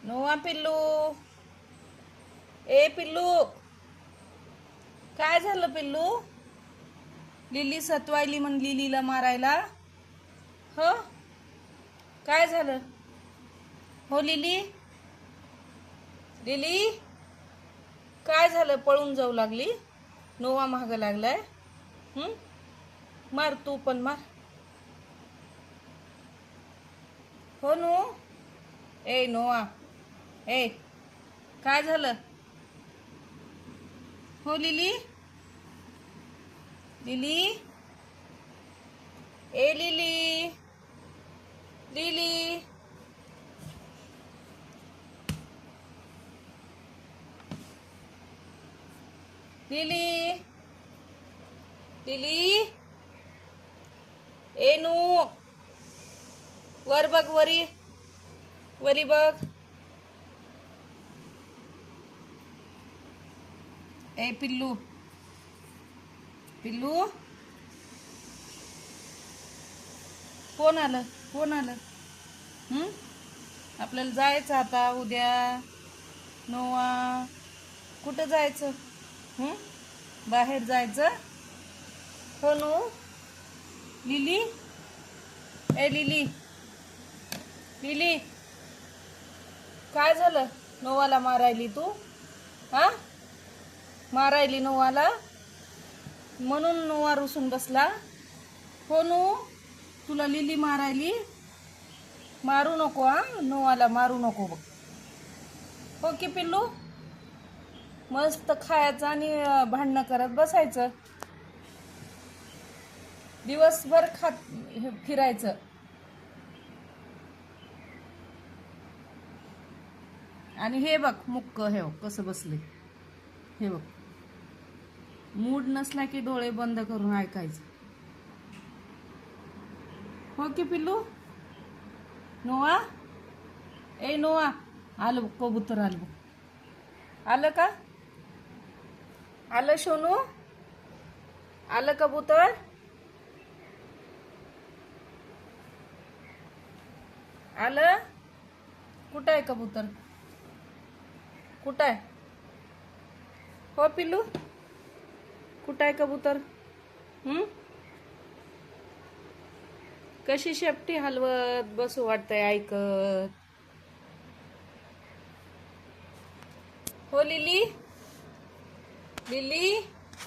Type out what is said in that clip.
नोआ पिल्लू. ए पिल्लू, काय झालं पिल्लू? लिली सतवायली म्हण लिलीला मारायला. हो, काय झालं? हो लिली, लिली काय झालं? पळून जाऊ लागली. नोआ महाग लागलाय. मार तू पण मार. हो नो. ए नोआ, ए काय झालं? हो लिली, लिली, ए लिली, लिली, लिली, लिली, ए नू, वर बघ, वरी वरी बघ. ए पिल्लू, पिल्लू, कोण आलं? कोण आलं? आपल्याला जायचं आता उद्या. नोआ, कुठं जायचं? बाहेर जायचं. हो नो. लिली, ए लिली, लिली, काय झालं? नोआला मारायली तू? हा, मारायली नोआला म्हणून नोआ रुसून बसला. हो नो, तुला लिली मारायली. मारू नको हा, नोआला मारू नको बघ. हो की पिल्लू, मस्त खायचं आणि भांडणं करत बसायचं. दिवसभर फिरायचं. आणि हे बघ मुक्क, हे कसं बसले. हे बघ, मूड नसला की डोळे बंद करून ऐकायचं. हो की पिल्लू? नोआ, ए नोआ, आलं कबूतर आलं. आलं का? आलं सोनू? आलं कबूतर? आलं? कुठं आहे कबूतर? कुठं आहे? हो पिल्लू, कुठं आहे कबूतर? कशी शेपटी हलवत बसू वाटतंय ऐकत. हो लिली, लिली,